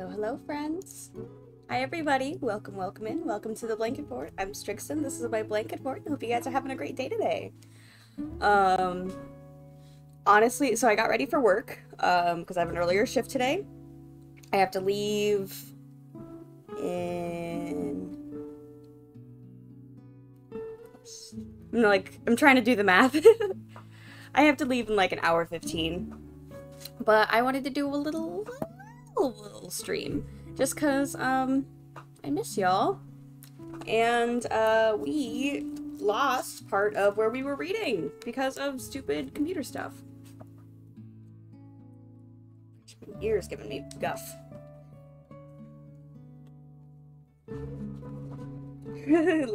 Hello, hello, friends. Hi, everybody. Welcome, welcome in. Welcome to the Blanket Fort. I'm Strixon. This is my Blanket Fort. I hope you guys are having a great day today. Honestly, so I got ready for work, because I have an earlier shift today. I have to leave in... I'm trying to do the math. I have to leave in like an hour 15. But I wanted to do a little stream. Just because, I miss y'all. And, we lost part of where we were reading because of stupid computer stuff. My ear's giving me guff.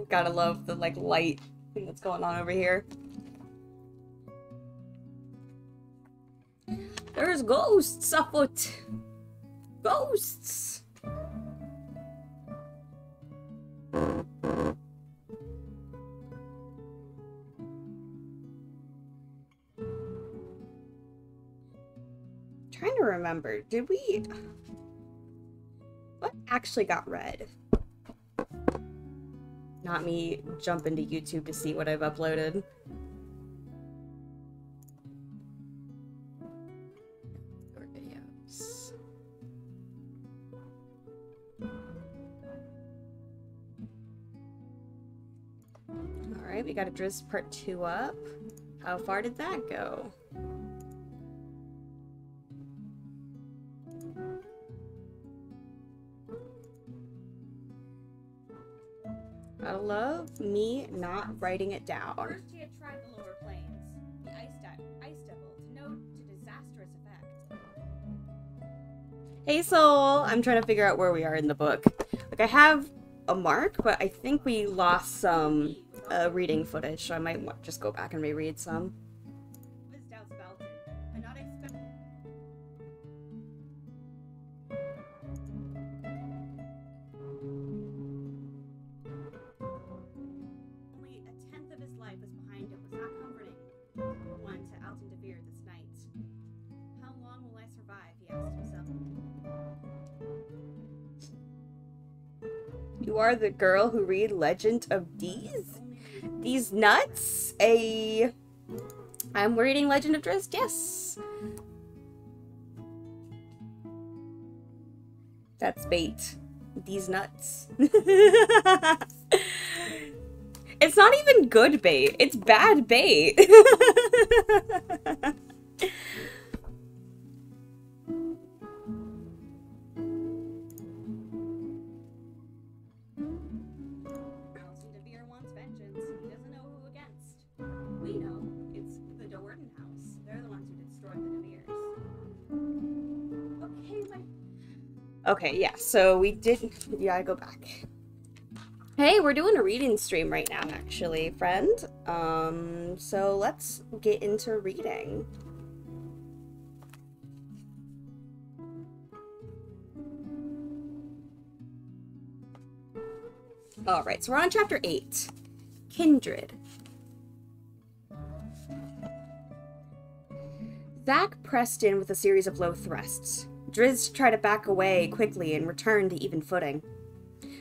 Gotta love the, like, light thing that's going on over here. There's ghosts afoot! Ghosts! Trying to remember, did we... What actually got read? Not me jumping to YouTube to see what I've uploaded. Videos. Alright, we got a Drizzt part 2 up. How far did that go? Gotta love me not writing it down. First he had tried the lower plains, the ice devil, to no disastrous effect. Hey Soul! I'm trying to figure out where we are in the book. Like, I have a mark, but I think we lost some reading footage, so I might just go back and reread some. His doubts about him, and not expect. Only a tenth of his life was behind him was not comforting one to Alton DeVere this night. How long will I survive? He asked himself. You are the girl who read Legend of These nuts? I'm reading Legend of Drizzt, yes. That's bait. These nuts. It's not even good bait. It's bad bait. Alton DeVere wants vengeance. He doesn't know who against. We know. It's the De Worden house. They're the ones who destroyed the DeVeres. Okay, yeah, so we did... Yeah, I go back. Hey, we're doing a reading stream right now, actually, friend. So let's get into reading. Alright, so we're on chapter 8. Kindred. Zack pressed in with a series of low thrusts. Drizzt tried to back away quickly and return to even footing.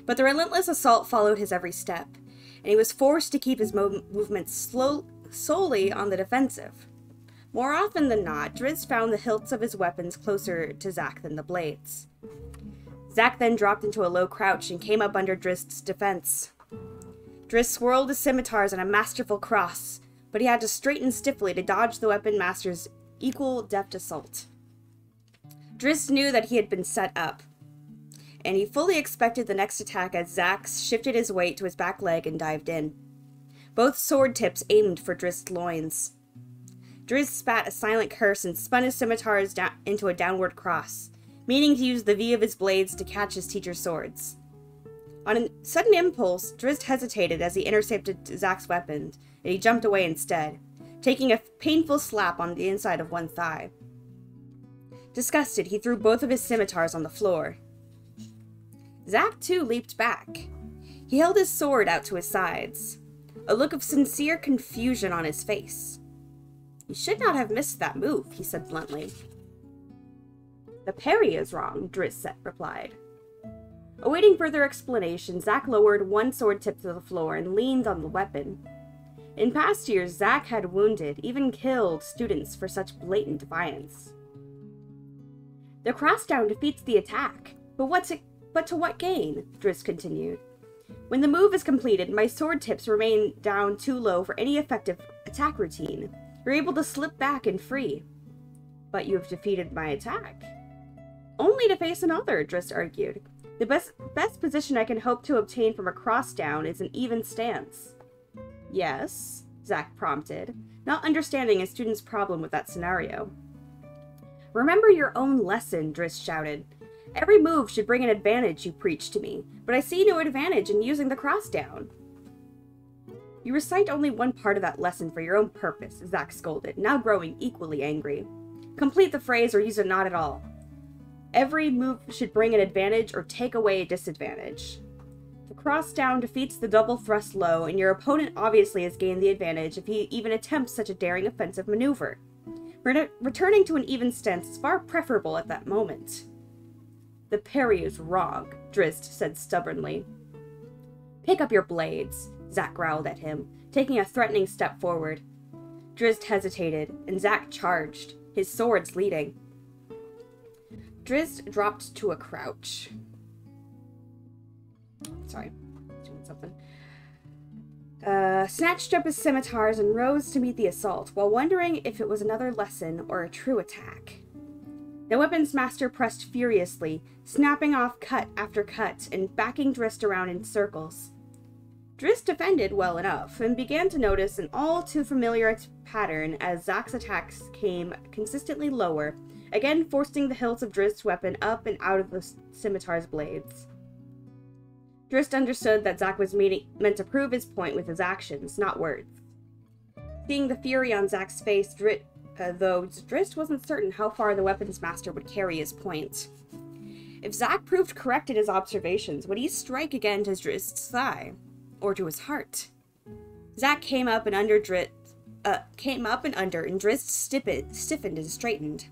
But the relentless assault followed his every step, and he was forced to keep his movements solely on the defensive. More often than not, Drizzt found the hilts of his weapons closer to Zack than the blades. Zack then dropped into a low crouch and came up under Drizzt's defense. Drizzt swirled his scimitars in a masterful cross, but he had to straighten stiffly to dodge the weapon master's equal deft assault. Drizzt knew that he had been set up, and he fully expected the next attack as Zack shifted his weight to his back leg and dived in. Both sword tips aimed for Drizzt's loins. Drizzt spat a silent curse and spun his scimitars into a downward cross, meaning to use the V of his blades to catch his teacher's swords. On a sudden impulse, Drizzt hesitated as he intercepted Zack's weapon, and he jumped away instead, taking a painful slap on the inside of one thigh. Disgusted, he threw both of his scimitars on the floor. Zack, too, leaped back. He held his sword out to his sides, a look of sincere confusion on his face. "You should not have missed that move," he said bluntly. The parry is wrong, Drizzt replied. Awaiting further explanation, Zack lowered one sword tip to the floor and leaned on the weapon. In past years, Zack had wounded, even killed, students for such blatant defiance. The crossdown defeats the attack, but to what gain? Drizzt continued. When the move is completed, my sword tips remain down too low for any effective attack routine. You're able to slip back and free. But you have defeated my attack. Only to face another, Drizzt argued. The best position I can hope to obtain from a crossdown is an even stance. Yes, Zack prompted, not understanding a student's problem with that scenario. Remember your own lesson, Drizzt shouted. Every move should bring an advantage, you preach to me, but I see no advantage in using the crossdown. You recite only one part of that lesson for your own purpose, Zack scolded, now growing equally angry. Complete the phrase or use it not at all. Every move should bring an advantage or take away a disadvantage. The crossdown defeats the double thrust low, and your opponent obviously has gained the advantage if he even attempts such a daring offensive maneuver. Returning to an even stance is far preferable at that moment. The parry is wrong, Drizzt said stubbornly. Pick up your blades, Zack growled at him, taking a threatening step forward. Drizzt hesitated, and Zack charged, his swords leading. Drizzt dropped to a crouch. Sorry, doing something. Snatched up his scimitars and rose to meet the assault, while wondering if it was another lesson or a true attack. The weapons master pressed furiously, snapping off cut after cut and backing Drizzt around in circles. Drizzt defended well enough, and began to notice an all too familiar pattern as Zack's attacks came consistently lower, again forcing the hilt of Drizzt's weapon up and out of the scimitar's blades. Drizzt understood that Zack was meant to prove his point with his actions, not words. Seeing the fury on Zack's face, though Drizzt wasn't certain how far the weapons master would carry his point. If Zack proved correct in his observations, would he strike again to Drizzt's thigh? Or to his heart? Zack came up and under, and Drizzt stiffened and straightened.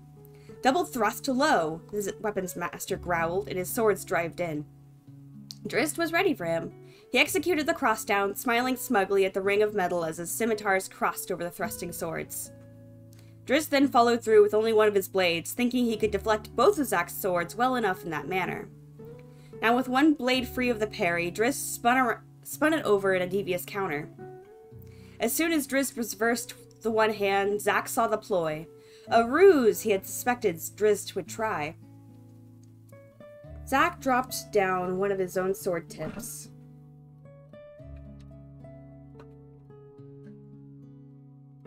Double thrust to low, the weapons master growled, and his swords drived in. Drizzt was ready for him. He executed the crossdown, smiling smugly at the ring of metal as his scimitars crossed over the thrusting swords. Drizzt then followed through with only one of his blades, thinking he could deflect both of Zack's swords well enough in that manner. Now with one blade free of the parry, Drizzt spun it over in a devious counter. As soon as Drizzt reversed the one hand, Zack saw the ploy, a ruse he had suspected Drizzt would try. Zack dropped down one of his own sword tips.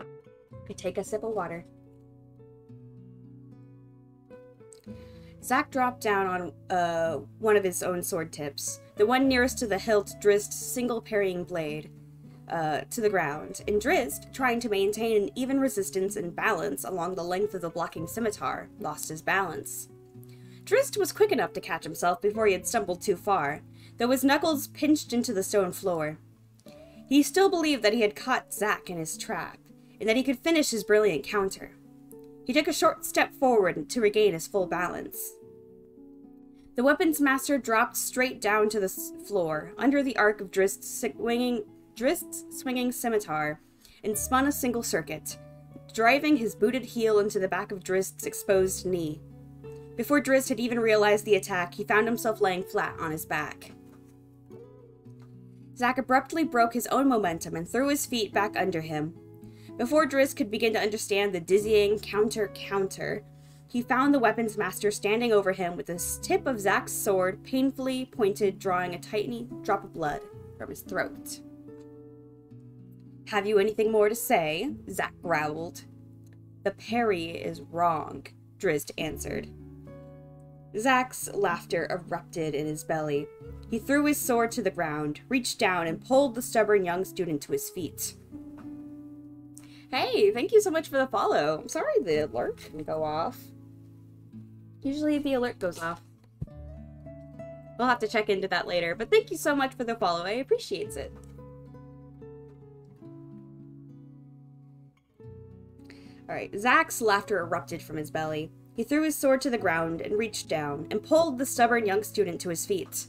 I take a sip of water. Zack dropped down on one of his own sword tips, the one nearest to the hilt Drizzt's single parrying blade, to the ground, and Drizzt, trying to maintain an even resistance and balance along the length of the blocking scimitar, lost his balance. Drizzt was quick enough to catch himself before he had stumbled too far, though his knuckles pinched into the stone floor. He still believed that he had caught Zack in his trap, and that he could finish his brilliant counter. He took a short step forward to regain his full balance. The weapons master dropped straight down to the floor, under the arc of Drizzt's swinging scimitar, and spun a single circuit, driving his booted heel into the back of Drizzt's exposed knee. Before Drizzt had even realized the attack, he found himself laying flat on his back. Zack abruptly broke his own momentum and threw his feet back under him. Before Drizzt could begin to understand the dizzying counter, he found the weapons master standing over him with the tip of Zack's sword painfully pointed, drawing a tiny drop of blood from his throat. "Have you anything more to say?" Zack growled. "The parry is wrong," Drizzt answered. Zack's laughter erupted in his belly. He threw his sword to the ground, reached down, and pulled the stubborn young student to his feet. Hey, thank you so much for the follow. I'm sorry the alert didn't go off. Usually the alert goes off. We'll have to check into that later, but thank you so much for the follow. I appreciate it. Alright, Zack's laughter erupted from his belly. He threw his sword to the ground and reached down and pulled the stubborn young student to his feet.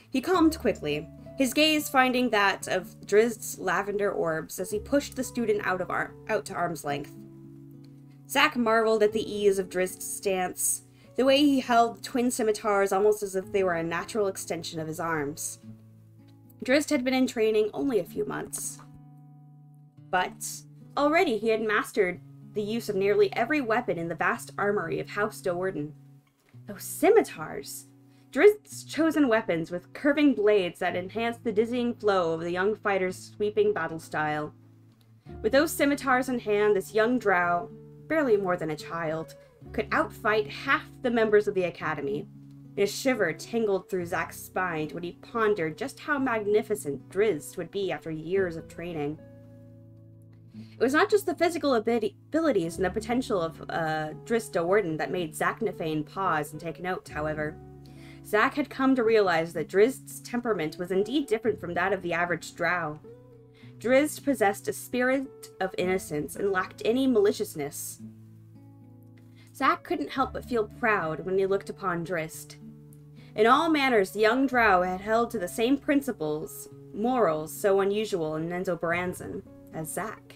He calmed quickly, his gaze finding that of Drizzt's lavender orbs as he pushed the student out to arm's length. Zack marveled at the ease of Drizzt's stance, the way he held the twin scimitars almost as if they were a natural extension of his arms. Drizzt had been in training only a few months, but already he had mastered the use of nearly every weapon in the vast armory of House Do'Urden. Those scimitars! Drizzt's chosen weapons with curving blades that enhanced the dizzying flow of the young fighter's sweeping battle style. With those scimitars in hand, this young drow, barely more than a child, could outfight half the members of the academy. A shiver tingled through Zack's spine when he pondered just how magnificent Drizzt would be after years of training. It was not just the physical abilities and the potential of Drizzt Do'Urden that made Zack Nefane pause and take note, however. Zack had come to realize that Drizzt's temperament was indeed different from that of the average drow. Drizzt possessed a spirit of innocence and lacked any maliciousness. Zack couldn't help but feel proud when he looked upon Drizzt. In all manners, the young drow had held to the same principles, morals so unusual in Nenzobaranzan, as Zack.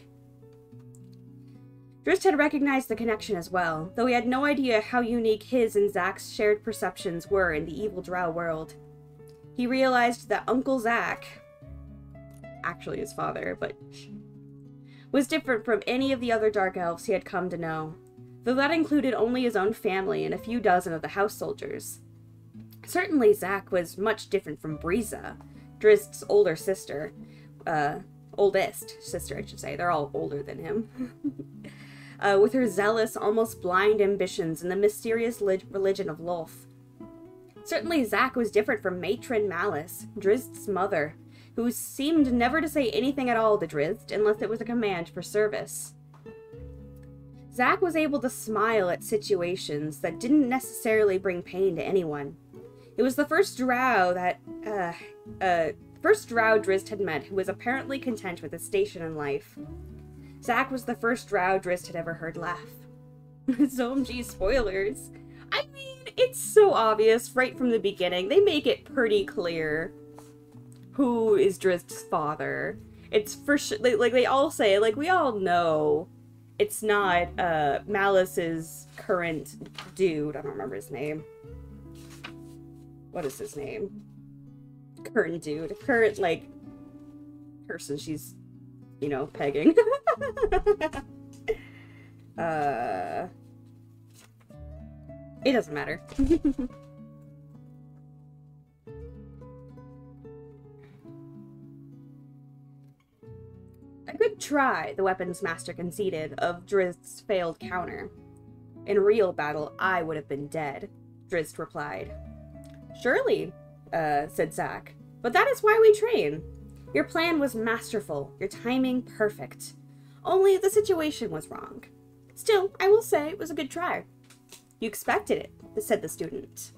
Drizzt had recognized the connection as well, though he had no idea how unique his and Zack's shared perceptions were in the evil drow world. He realized that Uncle Zack, actually his father, but was different from any of the other dark elves he had come to know, though that included only his own family and a few dozen of the house soldiers. Certainly Zack was much different from Briza, Drizzt's older sister, oldest sister, I should say. They're all older than him. With her zealous, almost blind ambitions and the mysterious religion of Lolth. Certainly Zack was different from Matron Malice, Drizzt's mother, who seemed never to say anything at all to Drizzt unless it was a command for service. Zack was able to smile at situations that didn't necessarily bring pain to anyone. It was the first drow Drizzt had met who was apparently content with his station in life. Zack was the first drow Drizzt had ever heard laugh. So, OMG, spoilers. I mean, it's so obvious right from the beginning. They make it pretty clear who is Drizzt's father. It's for sure, like they all say, like we all know it's not Malice's current dude. I don't remember his name. What is his name? Current dude. Current, like, person she's, you know, pegging. It doesn't matter. A good try, the weapons master conceded, of Drizzt's failed counter. In real battle, I would have been dead, Drizzt replied. Surely, said Zack, but that is why we train. Your plan was masterful, your timing perfect. Only the situation was wrong. Still, I will say it was a good try. You expected it, said the student.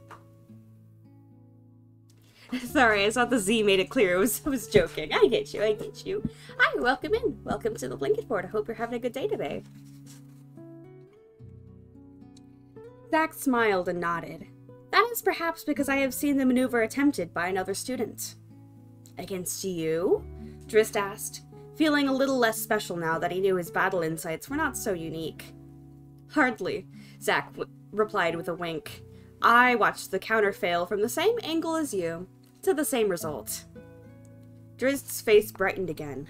Sorry, I thought the Z made it clear. I was joking. I get you, I get you. Hi, welcome in. Welcome to the Blanket Fort. I hope you're having a good day today. Zack smiled and nodded. That is perhaps because I have seen the maneuver attempted by another student. Against you? Drizzt asked, feeling a little less special now that he knew his battle insights were not so unique. Hardly, Zack replied with a wink. I watched the counter fail from the same angle as you, to the same result. Drizzt's face brightened again.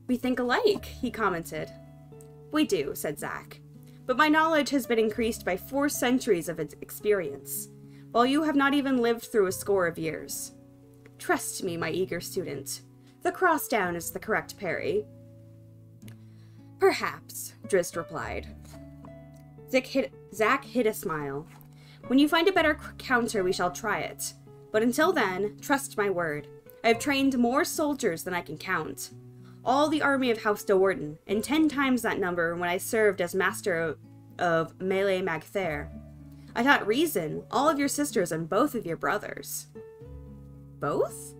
We think alike, he commented. We do, said Zack, but my knowledge has been increased by 4 centuries of experience, while you have not even lived through a score of years. Trust me, my eager student. The cross-down is the correct parry. Perhaps, Drizzt replied. Zack hid a smile. When you find a better counter, we shall try it. But until then, trust my word. I have trained more soldiers than I can count. All the army of House Do'Urden, and 10 times that number when I served as master of Melee Magthair. I taught reason, all of your sisters and both of your brothers. Both?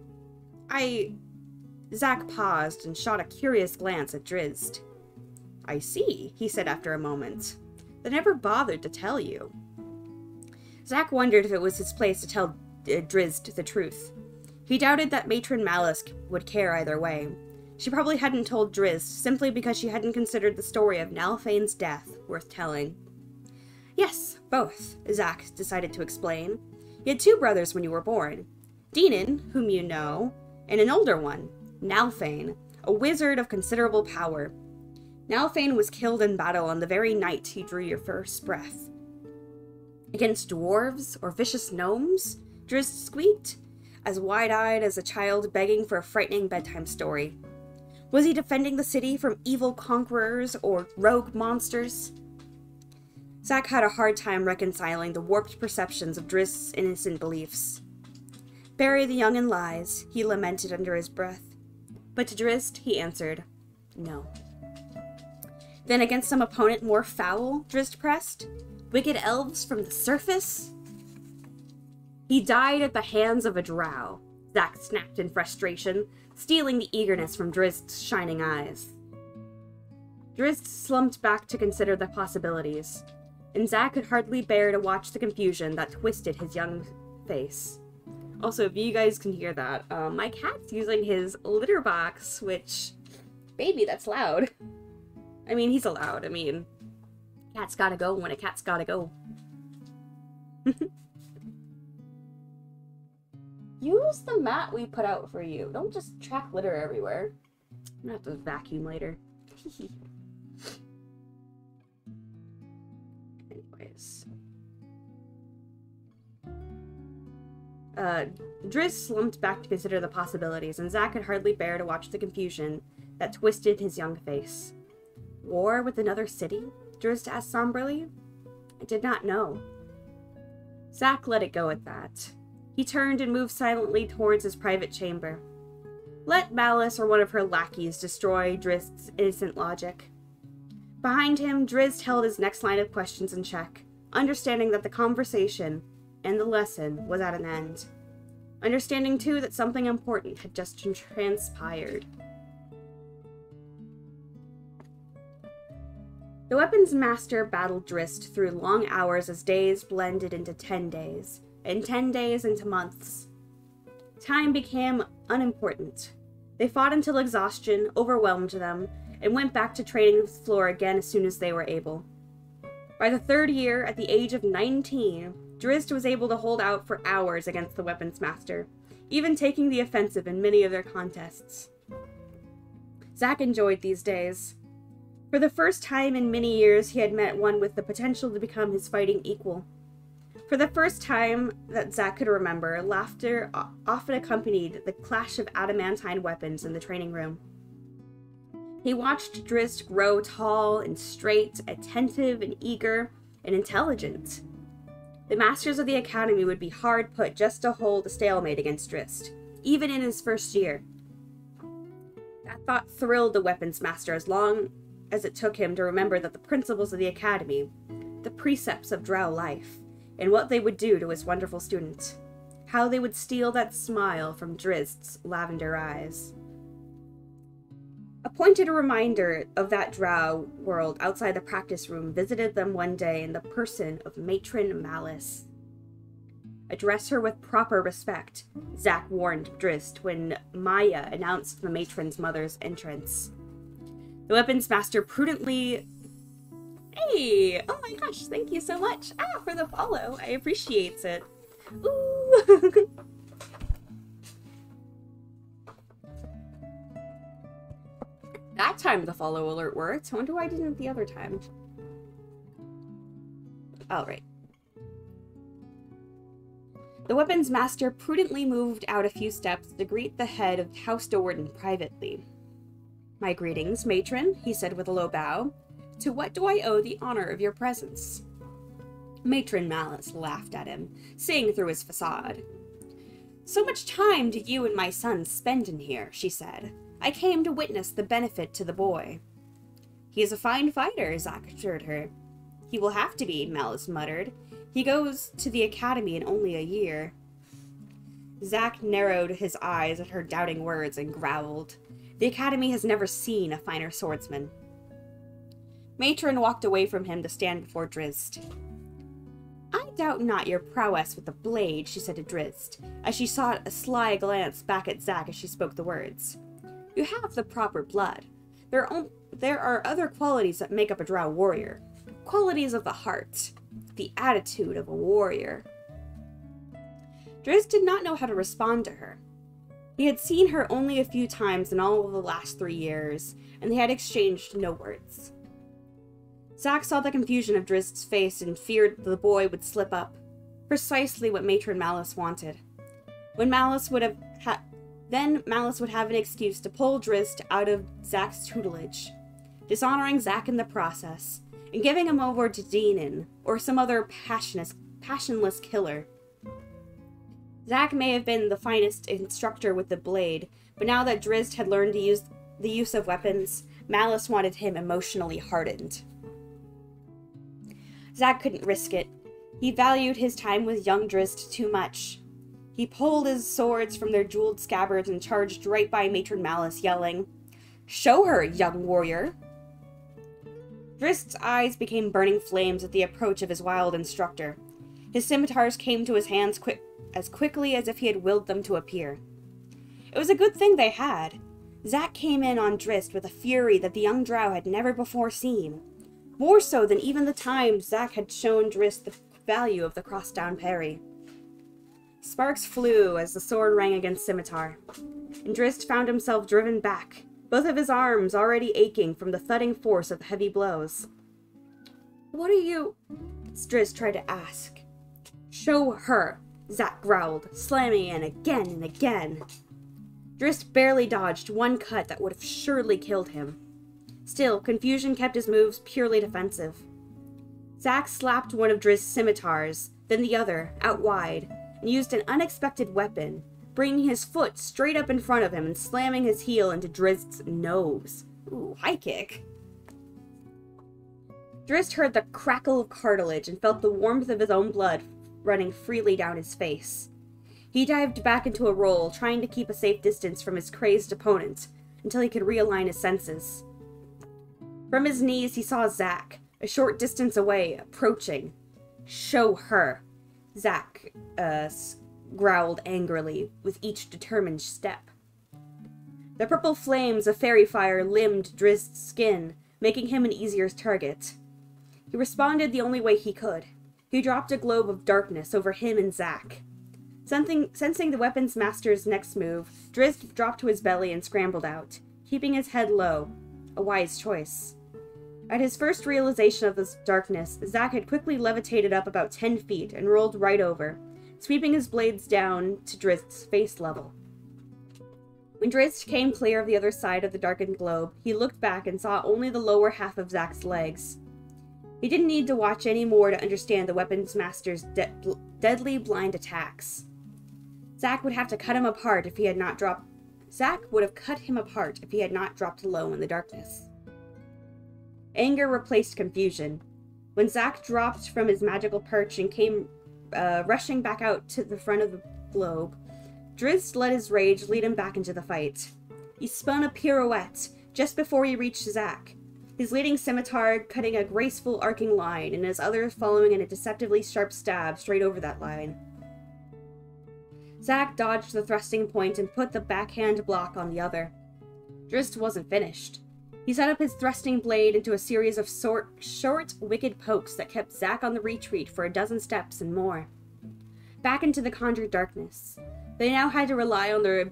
Zack paused and shot a curious glance at Drizzt. I see, he said after a moment. They never bothered to tell you. Zack wondered if it was his place to tell Drizzt the truth. He doubted that Matron Malice would care either way. She probably hadn't told Drizzt simply because she hadn't considered the story of Nalfane's death worth telling. Yes, both, Zack decided to explain. You had two brothers when you were born. Dinan, whom you know, and an older one, Nalfane, a wizard of considerable power. Nalfane was killed in battle on the very night he drew your first breath. Against dwarves or vicious gnomes? Drizzt squeaked, as wide-eyed as a child begging for a frightening bedtime story. Was he defending the city from evil conquerors or rogue monsters? Zack had a hard time reconciling the warped perceptions of Drizzt's innocent beliefs. Bury the young in lies, he lamented under his breath. But to Drizzt, he answered, no. Then against some opponent more foul, Drizzt pressed? Wicked elves from the surface? He died at the hands of a drow, Zack snapped in frustration, stealing the eagerness from Drizzt's shining eyes. Drizzt slumped back to consider the possibilities, and Zack could hardly bear to watch the confusion that twisted his young face. Also, if you guys can hear that, my cat's using his litter box, which, baby, that's loud. I mean, he's allowed. I mean, cat's gotta go when a cat's gotta go. Use the mat we put out for you. Don't just track litter everywhere. I'm gonna have to vacuum later. Anyways. Drizzt slumped back to consider the possibilities, and Zack could hardly bear to watch the confusion that twisted his young face. War with another city? Drizzt asked somberly. I did not know. Zack let it go at that. He turned and moved silently towards his private chamber. Let Malice or one of her lackeys destroy Drizzt's innocent logic. Behind him, Drizzt held his next line of questions in check, understanding that the conversation and the lesson was at an end. Understanding, too, that something important had just transpired. The weapons master battled Drizzt through long hours as days blended into 10 days, and 10 days into months. Time became unimportant. They fought until exhaustion overwhelmed them, and went back to training floor again as soon as they were able. By the third year, at the age of 19, Drizzt was able to hold out for hours against the weapons master, even taking the offensive in many of their contests. Zack enjoyed these days. For the first time in many years, he had met one with the potential to become his fighting equal. For the first time that Zack could remember, laughter often accompanied the clash of adamantine weapons in the training room. He watched Drizzt grow tall and straight, attentive and eager, and intelligent. The masters of the academy would be hard put just to hold a stalemate against Drizzt, even in his first year. That thought thrilled the weapons master as long as it took him to remember that the principles of the academy, the precepts of drow life, and what they would do to his wonderful student. How they would steal that smile from Drizzt's lavender eyes. A pointed reminder of that drow world outside the practice room visited them one day in the person of Matron Malice. Address her with proper respect, Zack warned Drizzt when Maya announced the matron's mother's entrance. The weapons master prudently... Hey! Oh my gosh, thank you so much! For the follow! I appreciate it! Ooh! That time the follow alert worked. I wonder why I didn't the other time. Alright. The weapons master prudently moved out a few steps to greet the head of House Do'Urden privately. My greetings, matron, he said with a low bow. To what do I owe the honor of your presence? Matron Malice laughed at him, seeing through his facade. So much time do you and my son spend in here, she said. I came to witness the benefit to the boy. He is a fine fighter, Zack assured her. He will have to be, Malice muttered. He goes to the academy in only a year. Zack narrowed his eyes at her doubting words and growled. The academy has never seen a finer swordsman. Matron walked away from him to stand before Drizzt. I doubt not your prowess with the blade, she said to Drizzt, as she shot a sly glance back at Zack as she spoke the words. You have the proper blood. There are other qualities that make up a drow warrior. Qualities of the heart. The attitude of a warrior. Drizzt did not know how to respond to her. He had seen her only a few times in all of the last 3 years, and they had exchanged no words. Zack saw the confusion of Drizzt's face and feared the boy would slip up. Precisely what Matron Malice wanted. Then Malice would have an excuse to pull Drizzt out of Zack's tutelage, dishonoring Zack in the process, and giving him over to Deanon, or some other passionless killer. Zack may have been the finest instructor with the blade, but now that Drizzt had learned to use the use of weapons, Malice wanted him emotionally hardened. Zack couldn't risk it. He valued his time with young Drizzt too much. He pulled his swords from their jeweled scabbards and charged right by Matron Malice, yelling, "Show her, young warrior!" Drizzt's eyes became burning flames at the approach of his wild instructor. His scimitars came to his hands as quickly as if he had willed them to appear. It was a good thing they had. Zack came in on Drizzt with a fury that the young drow had never before seen. More so than even the times Zack had shown Drizzt the value of the cross-down parry. Sparks flew as the sword rang against scimitar, and Drizzt found himself driven back, both of his arms already aching from the thudding force of the heavy blows. "What are you—" Drizzt tried to ask. "Show her," Zack growled, slamming in again and again. Drizzt barely dodged one cut that would have surely killed him. Still, confusion kept his moves purely defensive. Zack slapped one of Drizzt's scimitars, then the other, out wide, and used an unexpected weapon, bringing his foot straight up in front of him and slamming his heel into Drizzt's nose. Ooh, high kick. Drizzt heard the crackle of cartilage and felt the warmth of his own blood running freely down his face. He dived back into a roll, trying to keep a safe distance from his crazed opponent, until he could realign his senses. From his knees, he saw Zack, a short distance away, approaching. "Show her," Zack growled angrily, with each determined step. The purple flames of fairy fire limned Drizzt's skin, making him an easier target. He responded the only way he could. He dropped a globe of darkness over him and Zack. Sensing the weapons master's next move, Drizzt dropped to his belly and scrambled out, keeping his head low. A wise choice. At his first realization of this darkness, Zack had quickly levitated up about 10 feet and rolled right over, sweeping his blades down to Drizzt's face level. When Drizzt came clear of the other side of the darkened globe, he looked back and saw only the lower half of Zack's legs. He didn't need to watch any more to understand the weapons master's deadly blind attacks. Zack would have cut him apart if he had not dropped low in the darkness. Anger replaced confusion. When Zack dropped from his magical perch and came rushing back out to the front of the globe, Drizzt let his rage lead him back into the fight. He spun a pirouette just before he reached Zack, his leading scimitar cutting a graceful arcing line and his other following in a deceptively sharp stab straight over that line. Zack dodged the thrusting point and put the backhand block on the other. Drizzt wasn't finished. He set up his thrusting blade into a series of short, wicked pokes that kept Zack on the retreat for a dozen steps and more. Back into the conjured darkness. They now had to rely on their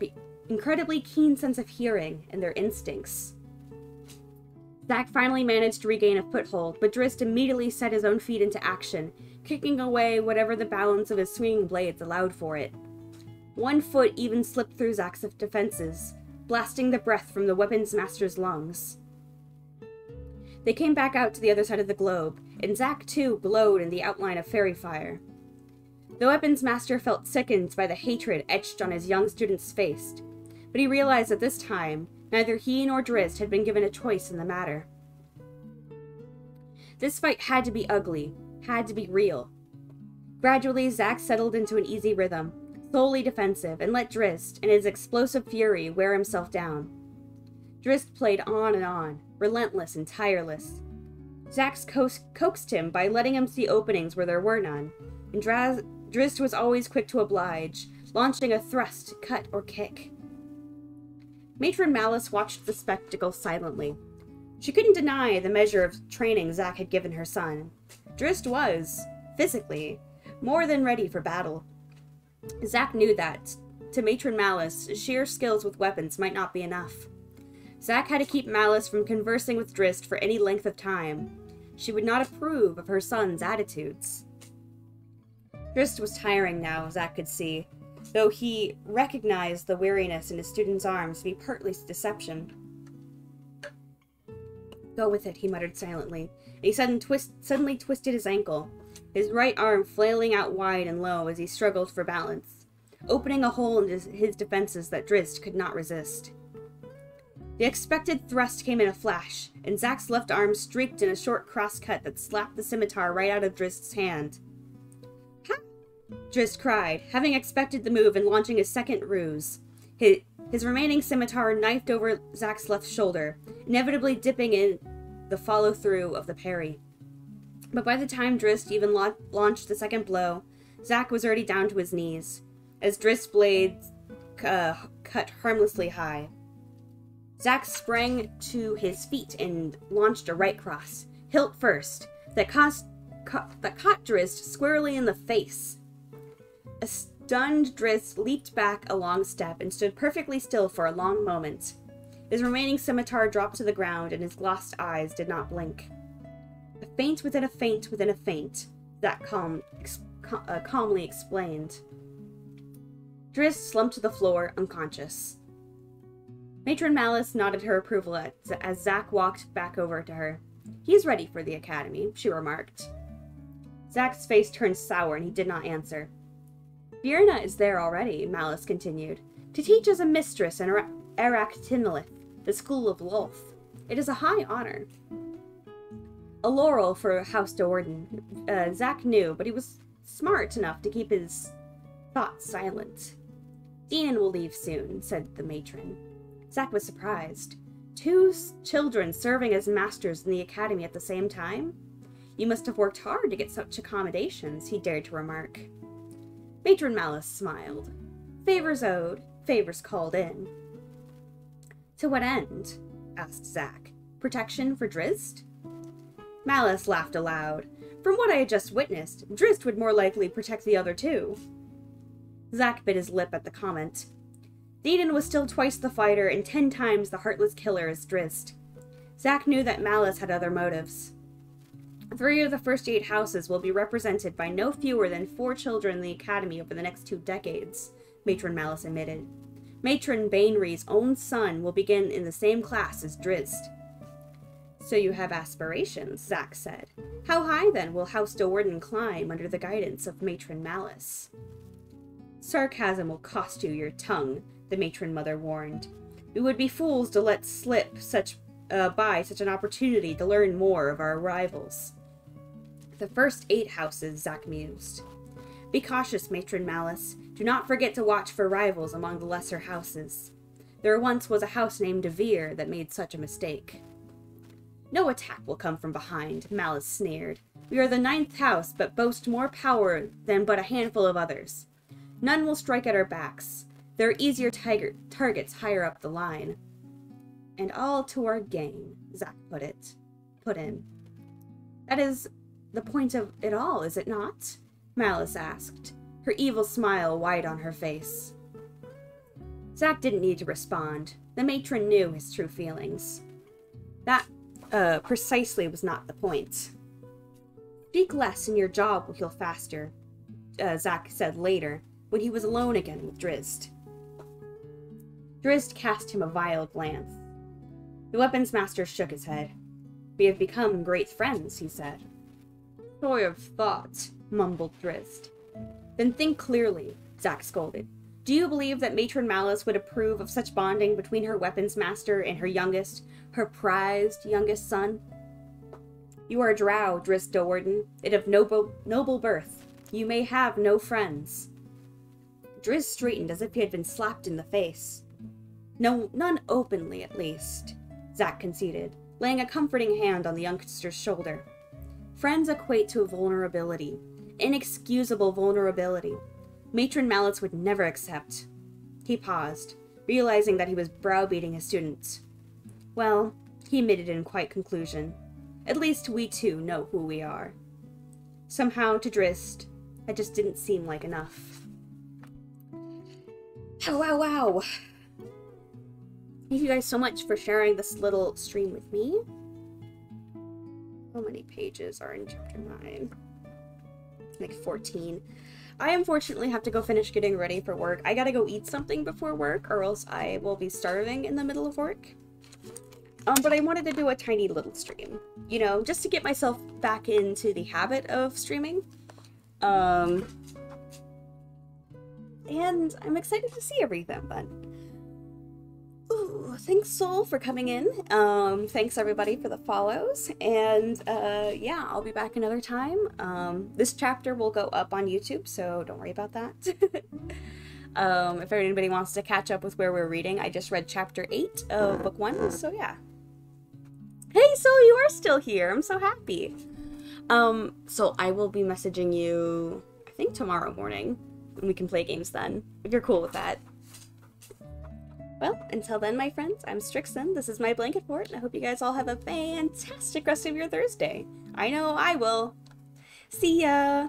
incredibly keen sense of hearing and their instincts. Zack finally managed to regain a foothold, but Drizzt immediately set his own feet into action, kicking away whatever the balance of his swinging blades allowed for it. One foot even slipped through Zack's defenses, blasting the breath from the weapons master's lungs. They came back out to the other side of the globe, and Zack too glowed in the outline of fairy fire. The weapons master felt sickened by the hatred etched on his young student's face, but he realized that this time, neither he nor Drizzt had been given a choice in the matter. This fight had to be ugly, had to be real. Gradually, Zack settled into an easy rhythm, solely defensive, and let Drizzt, in his explosive fury, wear himself down. Drizzt played on, relentless and tireless. Zack coaxed him by letting him see openings where there were none, and Drizzt was always quick to oblige, launching a thrust, cut, or kick. Matron Malice watched the spectacle silently. She couldn't deny the measure of training Zack had given her son. Drizzt was, physically, more than ready for battle. Zack knew that, to Matron Malice, sheer skills with weapons might not be enough. Zack had to keep Malice from conversing with Drizzt for any length of time. She would not approve of her son's attitudes. Drizzt was tiring now, Zack could see, though he recognized the weariness in his student's arms to be partly deception. "Go with it," he muttered silently, and he suddenly twisted his ankle, his right arm flailing out wide and low as he struggled for balance, opening a hole in his defenses that Drizzt could not resist. The expected thrust came in a flash, and Zack's left arm streaked in a short cross-cut that slapped the scimitar right out of Drizzt's hand. "Ha!" Drizzt cried, having expected the move and launching his second ruse. His remaining scimitar knifed over Zack's left shoulder, inevitably dipping in the follow-through of the parry. But by the time Drizzt even launched the second blow, Zack was already down to his knees, as Drizzt's blades cut harmlessly high. Zack sprang to his feet and launched a right cross, hilt first, that caught Drizzt squarely in the face. A stunned Drizzt leaped back a long step and stood perfectly still for a long moment. His remaining scimitar dropped to the ground, and his glassed eyes did not blink. A feint within a feint within a feint, Zack calmly explained. Drizzt slumped to the floor, unconscious. Matron Malice nodded her approval as Zack walked back over to her. "He's ready for the academy," she remarked. Zack's face turned sour, and he did not answer. "Byrna is there already," Malice continued, "to teach as a mistress in Eractinolith, the school of Lolth. It is a high honor." A laurel for House Do'Urden, Zack knew, but he was smart enough to keep his thoughts silent. "Dinan will leave soon," said the matron. Zack was surprised. 2 children serving as masters in the academy at the same time? "You must have worked hard to get such accommodations," he dared to remark. Matron Malice smiled. "Favors owed, favors called in." "To what end?" asked Zack. "Protection for Drizzt?" Malice laughed aloud. "From what I had just witnessed, Drizzt would more likely protect the other 2. Zack bit his lip at the comment. Dinan was still twice the fighter and 10 times the heartless killer as Drizzt. Zack knew that Malice had other motives. 3 of the first 8 houses will be represented by no fewer than 4 children in the academy over the next 2 decades, Matron Malice admitted. Matron Bainry's own son will begin in the same class as Drizzt. "So you have aspirations," Zack said. "How high, then, will House Do'Urden climb under the guidance of Matron Malice?" "Sarcasm will cost you your tongue," the matron mother warned. "We would be fools to let slip by such an opportunity to learn more of our rivals." "The first 8 houses," Zack mused. "Be cautious, Matron Malice. Do not forget to watch for rivals among the lesser houses. There once was a house named Devere that made such a mistake." "No attack will come from behind," Malice sneered. "We are the 9th house, but boast more power than but a handful of others. None will strike at our backs. There are easier targets higher up the line." "And all to our gain," Zack put in. "That is the point of it all, is it not?" Malice asked, her evil smile wide on her face. Zack didn't need to respond. The matron knew his true feelings. That, precisely was not the point. "Speak less and your job will heal faster," Zack said later, when he was alone again with Drizzt. Drizzt cast him a vile glance. The weapons master shook his head. "We have become great friends," he said. "So I have thought," mumbled Drizzt. "Then think clearly," Zack scolded. "Do you believe that Matron Malice would approve of such bonding between her weapons master and her prized youngest son? You are a drow, Drizzt Do'Urden, and of noble birth. You may have no friends." Drizzt straightened as if he had been slapped in the face. "No, none openly, at least," Zack conceded, laying a comforting hand on the youngster's shoulder. "Friends equate to vulnerability, inexcusable vulnerability. Matron Mallets would never accept. He paused, realizing that he was browbeating his students. Well, he admitted in quiet conclusion, at least we too know who we are. Somehow, to Drizzt, that just didn't seem like enough. Wow. Thank you guys so much for sharing this little stream with me. How many pages are in chapter 9? Like 14. I unfortunately have to go finish getting ready for work. I gotta go eat something before work, or else I will be starving in the middle of work. But I wanted to do a tiny little stream, you know, just to get myself back into the habit of streaming. And I'm excited to see everything, but... Ooh, thanks, Soul, for coming in. Thanks, everybody, for the follows. And, yeah, I'll be back another time. This chapter will go up on YouTube, so don't worry about that. If anybody wants to catch up with where we're reading, I just read chapter 8 of book 1, so yeah. Hey, Soul, you are still here. I'm so happy. So I will be messaging you, I think, tomorrow morning, and we can play games then, if you're cool with that. Well, until then, my friends, I'm Strixon. This is my blanket fort, and I hope you guys all have a fantastic rest of your Thursday. I know I will. See ya!